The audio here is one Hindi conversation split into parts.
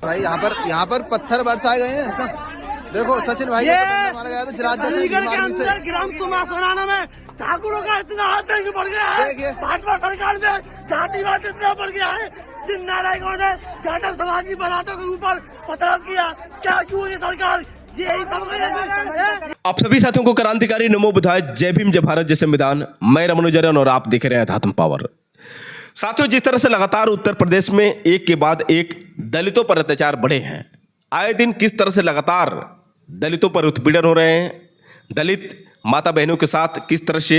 भाई यहाँ पर पत्थर बरसाए गए हैं। देखो सचिन भाई मारा गया था अलीगढ़ के अंदर ग्राम सुमाना में ठाकुरों का इतना आतंक बढ़ गया है। भाजपा सरकार में जातिवाद इतना बढ़ गया है। जिन नारायणों ने जाटव समाज की बारातों के ऊपर पथराव किया, क्या क्यों ये सरकार यही समझ। आप सभी साथियों को क्रांतिकारी नमो बुधाय, जय भीम, जय भारत, जय संविधान। मैं रमनुजरन और आप देख रहे हैं अध्यात्म पावर। साथियों, जिस तरह से लगातार उत्तर प्रदेश में एक के बाद एक दलितों पर अत्याचार बढ़े हैं, आए दिन किस तरह से लगातार दलितों पर उत्पीड़न हो रहे हैं, दलित माता बहनों के साथ किस तरह से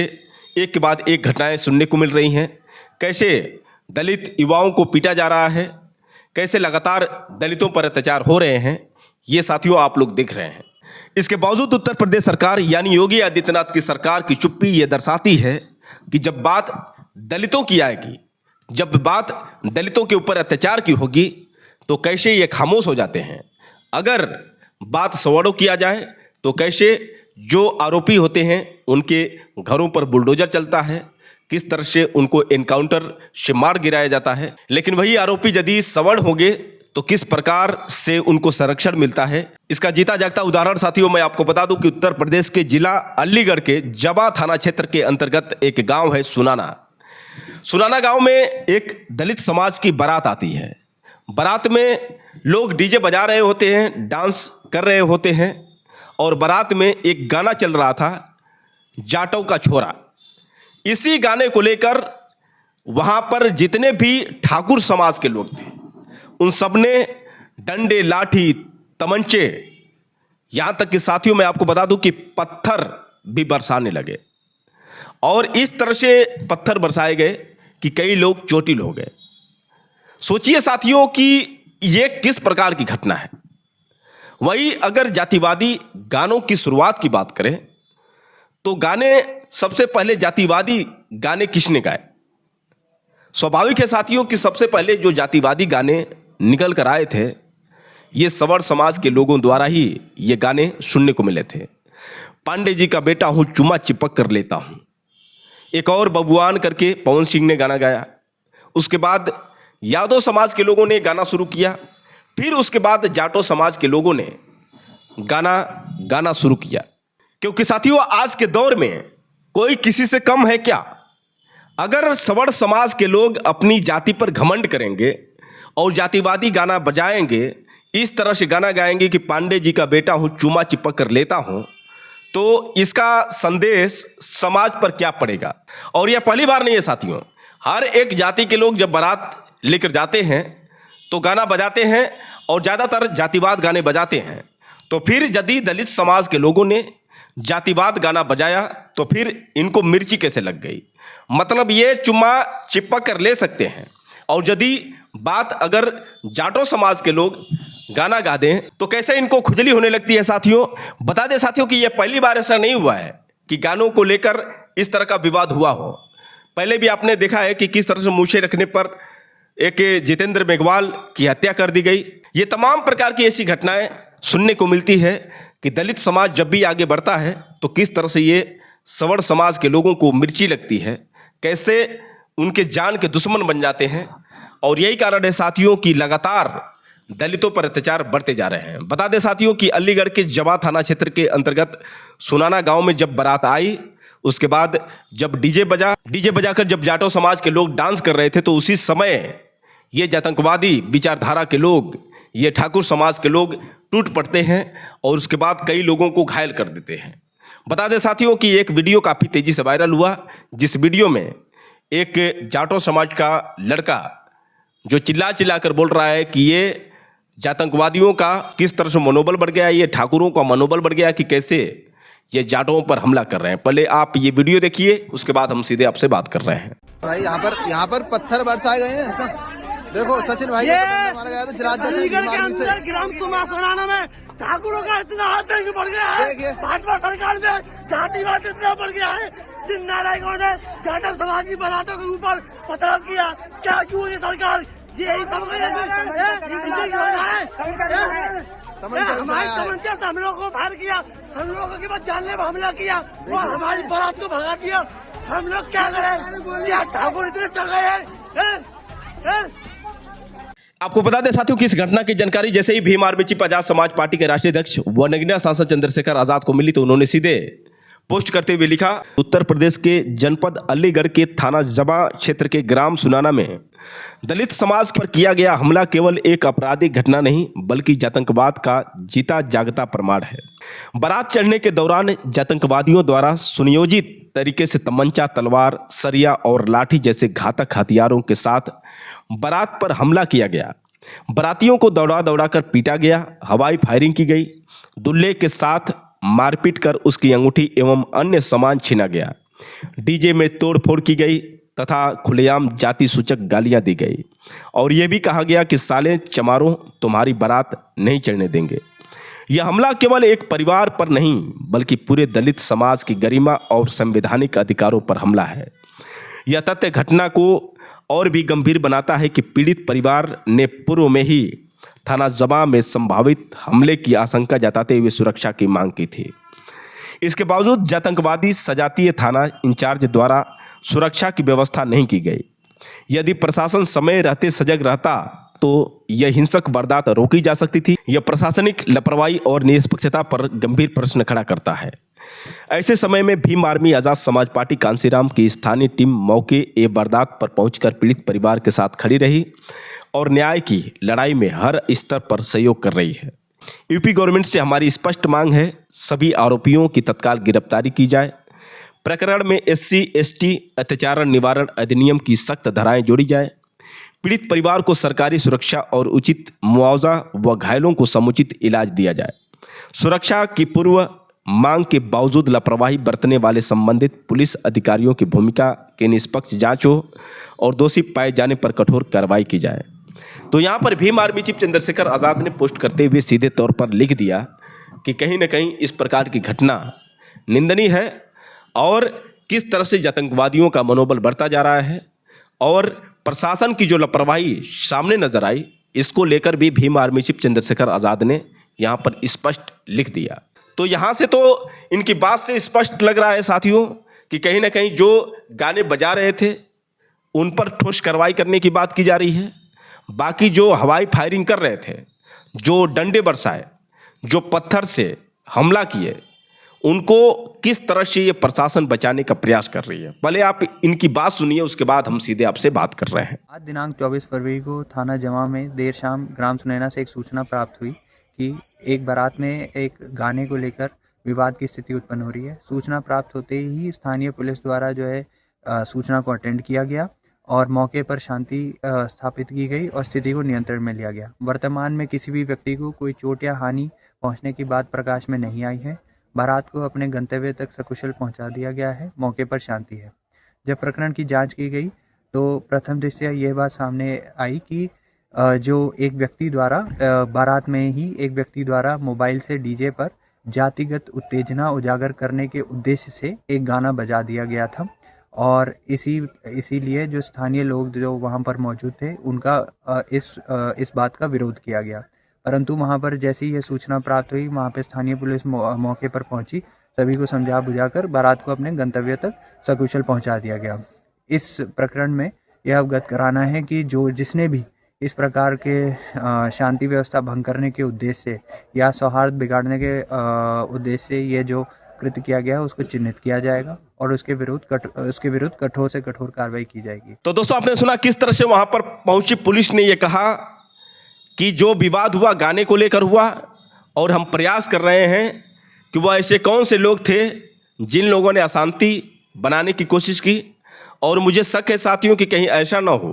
एक के बाद एक घटनाएं सुनने को मिल रही हैं, कैसे दलित युवाओं को पीटा जा रहा है, कैसे लगातार दलितों पर अत्याचार हो रहे हैं, ये साथियों आप लोग देख रहे हैं। इसके बावजूद उत्तर प्रदेश सरकार यानी योगी आदित्यनाथ की सरकार की चुप्पी ये दर्शाती है कि जब बात दलितों की आएगी, जब बात दलितों के ऊपर अत्याचार की होगी, तो कैसे ये खामोश हो जाते हैं। अगर बात सवर्णों की आ जाए तो कैसे जो आरोपी होते हैं उनके घरों पर बुलडोजर चलता है, किस तरह से उनको एनकाउंटर से मार गिराया जाता है। लेकिन वही आरोपी यदि सवर्ण होंगे तो किस प्रकार से उनको संरक्षण मिलता है। इसका जीता जागता उदाहरण साथियों मैं आपको बता दूं कि उत्तर प्रदेश के जिला अलीगढ़ के जबा थाना क्षेत्र के अंतर्गत एक गांव है सुनाना गांव में एक दलित समाज की बारात आती है। बारात में लोग डीजे बजा रहे होते हैं, डांस कर रहे होते हैं और बारात में एक गाना चल रहा था, जाटव का छोरा। इसी गाने को लेकर वहां पर जितने भी ठाकुर समाज के लोग थे उन सब ने डंडे, लाठी, तमंचे, यहां तक कि साथियों मैं आपको बता दूं कि पत्थर भी बरसाने लगे और इस तरह से पत्थर बरसाए गए कि कई लोग चोटिल हो गए। सोचिए साथियों कि ये किस प्रकार की घटना है। वही अगर जातिवादी गानों की शुरुआत की बात करें तो गाने सबसे पहले जातिवादी गाने किसने गाए? स्वाभाविक है साथियों कि सबसे पहले जो जातिवादी गाने निकल कर आए थे ये सवर्ण समाज के लोगों द्वारा ही ये गाने सुनने को मिले थे। पांडे जी का बेटा हूं, चुमा चिपक कर लेता हूं। एक और बबुआन करके पवन सिंह ने गाना गाया। उसके बाद यादव समाज के लोगों ने गाना शुरू किया। फिर उसके बाद जाटो समाज के लोगों ने गाना शुरू किया। क्योंकि साथियों आज के दौर में कोई किसी से कम है क्या? अगर सवर्ण समाज के लोग अपनी जाति पर घमंड करेंगे और जातिवादी गाना बजाएंगे, इस तरह से गाना गाएंगे कि पांडे जी का बेटा हूं, चुमा चिपक कर लेता हूं, तो इसका संदेश समाज पर क्या पड़ेगा? और यह पहली बार नहीं है साथियों। हर एक जाति के लोग जब बारात लेकर जाते हैं तो गाना बजाते हैं और ज़्यादातर जातिवाद गाने बजाते हैं। तो फिर यदि दलित समाज के लोगों ने जातिवाद गाना बजाया तो फिर इनको मिर्ची कैसे लग गई? मतलब ये चुम्मा चिपक कर ले सकते हैं और यदि बात अगर जाटो समाज के लोग गाना गा दें तो कैसे इनको खुजली होने लगती है। साथियों बता दें साथियों कि यह पहली बार ऐसा नहीं हुआ है कि गानों को लेकर इस तरह का विवाद हुआ हो। पहले भी आपने देखा है कि किस तरह से मूछें रखने पर एक जितेंद्र मेघवाल की हत्या कर दी गई। ये तमाम प्रकार की ऐसी घटनाएं सुनने को मिलती है कि दलित समाज जब भी आगे बढ़ता है तो किस तरह से ये सवर्ण समाज के लोगों को मिर्ची लगती है, कैसे उनके जान के दुश्मन बन जाते हैं। और यही कारण है साथियों कि लगातार दलितों पर अत्याचार बढ़ते जा रहे हैं। बता दें साथियों कि अलीगढ़ के जबा थाना क्षेत्र के अंतर्गत सुनाना गांव में जब बारात आई, उसके बाद जब डीजे बजाकर जब जाटो समाज के लोग डांस कर रहे थे तो उसी समय ये आतंकवादी विचारधारा के लोग, ये ठाकुर समाज के लोग टूट पड़ते हैं और उसके बाद कई लोगों को घायल कर देते हैं। बता दें साथियों कि एक वीडियो काफ़ी तेज़ी से वायरल हुआ, जिस वीडियो में एक जाटो समाज का लड़का जो चिल्ला कर बोल रहा है कि ये आतंकवादियों का किस तरह से मनोबल बढ़ गया, ये ठाकुरों का मनोबल बढ़ गया कि कैसे ये जाटों पर हमला कर रहे हैं। पहले आप ये वीडियो देखिए, उसके बाद हम सीधे आपसे बात कर रहे हैं। भाई यहाँ पर पत्थर बरसाए गए हैं। देखो सचिन भाई मारा गया था अलीगढ़ के अंदर ग्राम सुमाना में ठाकुरों का इतना आतंक बढ़ गया है। भाजपा सरकार में जातिवाद इतना बढ़ गया है। जिन नारायणों ने जाटव समाज की बारातों के ऊपर पथराव किया, क्या क्यों ये सरकार यही समझ हमारी तमंचा से हम लोगों को फायर किया, हम लोगों के बाद जानलेवा पर हमला किया और हमारी बारात को भगा दिया। हम लोग क्या करें? क्या ठाकुर इतने चल रहे हैं? आपको बता दें साथियों कि इस घटना की जानकारी जैसे ही Bhim army chief Azad Samaj party के राष्ट्रीय अध्यक्ष व नगीना सांसद चंद्रशेखर आजाद को मिली तो उन्होंने सीधे पोस्ट करते हुए लिखा, उत्तर प्रदेश के जनपद अलीगढ़ के थाना जमा क्षेत्र के ग्राम सुनाना में दलित समाज पर किया गया हमला केवल एक आपराधिक घटना नहीं बल्कि आतंकवाद का जीता जागता प्रमाण है। बारात चढ़ने के दौरान आतंकवादियों द्वारा सुनियोजित तरीके से तमंचा, तलवार, सरिया और लाठी जैसे घातक हथियारों के साथ बारात पर हमला किया गया। बारातियों को दौड़ा दौड़ा कर पीटा गया, हवाई फायरिंग की गई, दूल्हे के साथ मारपीट कर उसकी अंगूठी एवं अन्य सामान छीना गया, डीजे में तोड़फोड़ की गई तथा खुलेआम जाति सूचक गालियां दी गई और यह भी कहा गया कि साले चमारों तुम्हारी बारात नहीं चढ़ने देंगे। यह हमला केवल एक परिवार पर नहीं बल्कि पूरे दलित समाज की गरिमा और संवैधानिक अधिकारों पर हमला है। यह तथ्य घटना को और भी गंभीर बनाता है कि पीड़ित परिवार ने पूर्व में ही थाना जमा में संभावित हमले की आशंका जताते हुए सुरक्षा की मांग की थी। इसके बावजूद आतंकवादी सजातीय थाना इंचार्ज द्वारा सुरक्षा की व्यवस्था नहीं की गई। यदि प्रशासन समय रहते सजग रहता तो यह हिंसक वारदात रोकी जा सकती थी। यह प्रशासनिक लापरवाही और निष्पक्षता पर गंभीर प्रश्न खड़ा करता है। ऐसे समय में भीम आर्मी आजाद समाज पार्टी कांसीराम की स्थानीय टीम मौके ए वारदात पर पहुंचकर पीड़ित परिवार के साथ खड़ी रही और न्याय की लड़ाई में हर स्तर पर सहयोग कर रही है। यूपी गवर्नमेंट से हमारी स्पष्ट मांग है, सभी आरोपियों की तत्काल गिरफ्तारी की जाए। प्रकरण में SC/ST अत्याचार निवारण अधिनियम की सख्त धाराएं जोड़ी जाए। पीड़ित परिवार को सरकारी सुरक्षा और उचित मुआवजा व घायलों को समुचित इलाज दिया जाए। सुरक्षा की पूर्व मांग के बावजूद लापरवाही बरतने वाले संबंधित पुलिस अधिकारियों की भूमिका की निष्पक्ष जांच हो और दोषी पाए जाने पर कठोर कार्रवाई की जाए। तो यहाँ पर भीम आर्मी चीफ चंद्रशेखर आजाद ने पोस्ट करते हुए सीधे तौर पर लिख दिया कि कहीं न कहीं इस प्रकार की घटना निंदनीय है और किस तरह से आतंकवादियों का मनोबल बढ़ता जा रहा है और प्रशासन की जो लापरवाही सामने नजर आई, इसको लेकर भी भीम आर्मी चीफ चंद्रशेखर आजाद ने यहाँ पर स्पष्ट लिख दिया। तो यहाँ से तो इनकी बात से स्पष्ट लग रहा है साथियों कि कहीं ना कहीं जो गाने बजा रहे थे उन पर ठोस कार्रवाई करने की बात की जा रही है। बाकी जो हवाई फायरिंग कर रहे थे, जो डंडे बरसाए, जो पत्थर से हमला किए, उनको किस तरह से ये प्रशासन बचाने का प्रयास कर रही है। पहले आप इनकी बात सुनिए, उसके बाद हम सीधे आपसे बात कर रहे हैं। आज दिनांक 24 फरवरी को थाना जमा में देर शाम ग्राम सुनैना से एक सूचना प्राप्त हुई कि एक बारात में एक गाने को लेकर विवाद की स्थिति उत्पन्न हो रही है। सूचना प्राप्त होते ही स्थानीय पुलिस द्वारा जो है सूचना को अटेंड किया गया और मौके पर शांति स्थापित की गई और स्थिति को नियंत्रण में लिया गया। वर्तमान में किसी भी व्यक्ति को कोई चोट या हानि पहुंचने की बात प्रकाश में नहीं आई है। बारात को अपने गंतव्य तक सकुशल पहुंचा दिया गया है। मौके पर शांति है। जब प्रकरण की जांच की गई तो प्रथम दृष्टया यह बात सामने आई कि जो एक व्यक्ति द्वारा बारात में ही एक व्यक्ति द्वारा मोबाइल से डीजे पर जातिगत उत्तेजना उजागर करने के उद्देश्य से एक गाना बजा दिया गया था और इसीलिए जो स्थानीय लोग जो वहाँ पर मौजूद थे उनका इस बात का विरोध किया गया। परंतु वहाँ पर जैसे ही यह सूचना प्राप्त हुई, वहाँ पे स्थानीय पुलिस मौके पर पहुंची, सभी को समझा बुझाकर बारात को अपने गंतव्य तक सकुशल पहुंचा दिया गया। इस प्रकरण में यह अवगत कराना है कि जिसने भी इस प्रकार के शांति व्यवस्था भंग करने के उद्देश्य से या सौहार्द बिगाड़ने के उद्देश्य से ये जो कृत्य किया गया है उसको चिन्हित किया जाएगा और उसके विरुद्ध कठोर से कठोर कार्रवाई की जाएगी। तो दोस्तों आपने सुना किस तरह से वहां पर पहुंची पुलिस ने यह कहा कि जो विवाद हुआ गाने को लेकर हुआ और हम प्रयास कर रहे हैं कि वह ऐसे कौन से लोग थे जिन लोगों ने अशांति बनाने की कोशिश की। और मुझे शक है साथियों कि कहीं ऐसा ना हो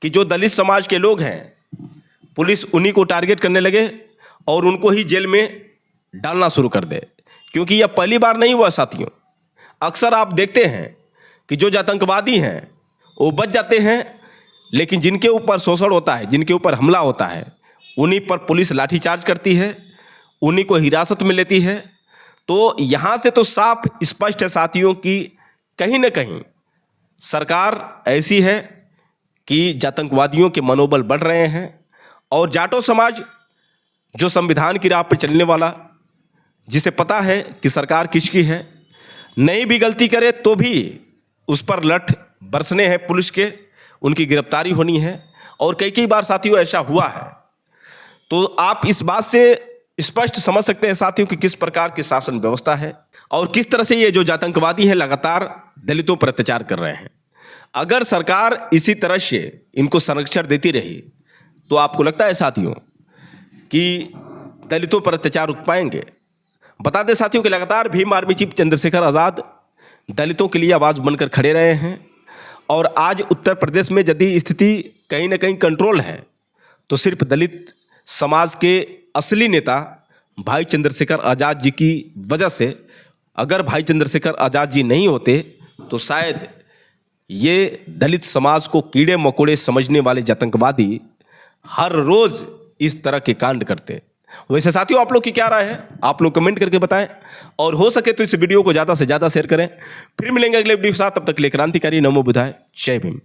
कि जो दलित समाज के लोग हैं पुलिस उन्हीं को टारगेट करने लगे और उनको ही जेल में डालना शुरू कर दे, क्योंकि यह पहली बार नहीं हुआ साथियों। अक्सर आप देखते हैं कि जो आतंकवादी हैं वो बच जाते हैं, लेकिन जिनके ऊपर शोषण होता है, जिनके ऊपर हमला होता है, उन्हीं पर पुलिस लाठीचार्ज करती है, उन्हीं को हिरासत में लेती है। तो यहाँ से तो साफ स्पष्ट है साथियों कि कहीं न कहीं सरकार ऐसी है कि आतंकवादियों के मनोबल बढ़ रहे हैं और जाटो समाज जो संविधान की राह पर चलने वाला, जिसे पता है कि सरकार किसकी है, नहीं भी गलती करे तो भी उस पर लठ बरसने हैं पुलिस के, उनकी गिरफ्तारी होनी है और कई कई बार साथियों ऐसा हुआ है। तो आप इस बात से स्पष्ट समझ सकते हैं साथियों कि किस प्रकार की शासन व्यवस्था है और किस तरह से ये जो आतंकवादी हैं लगातार दलितों पर अत्याचार कर रहे हैं। अगर सरकार इसी तरह से इनको संरक्षण देती रही तो आपको लगता है साथियों कि दलितों पर अत्याचार रुक पाएंगे? बता दें साथियों कि लगातार भीम आर्मी चीफ चंद्रशेखर आज़ाद दलितों के लिए आवाज़ बनकर खड़े रहे हैं और आज उत्तर प्रदेश में यदि स्थिति कहीं ना कहीं कंट्रोल है तो सिर्फ दलित समाज के असली नेता भाई चंद्रशेखर आज़ाद जी की वजह से। अगर भाई चंद्रशेखर आज़ाद जी नहीं होते तो शायद ये दलित समाज को कीड़े मकोड़े समझने वाले आतंकवादी हर रोज़ इस तरह के कांड करते। वैसे साथियों आप लोग की क्या राय है, आप लोग कमेंट करके बताएं और हो सके तो इस वीडियो को ज़्यादा से ज़्यादा शेयर करें। फिर मिलेंगे अगले वीडियो के साथ, तब तक के लिए क्रांतिकारी नमो बुधाय, जय भीम।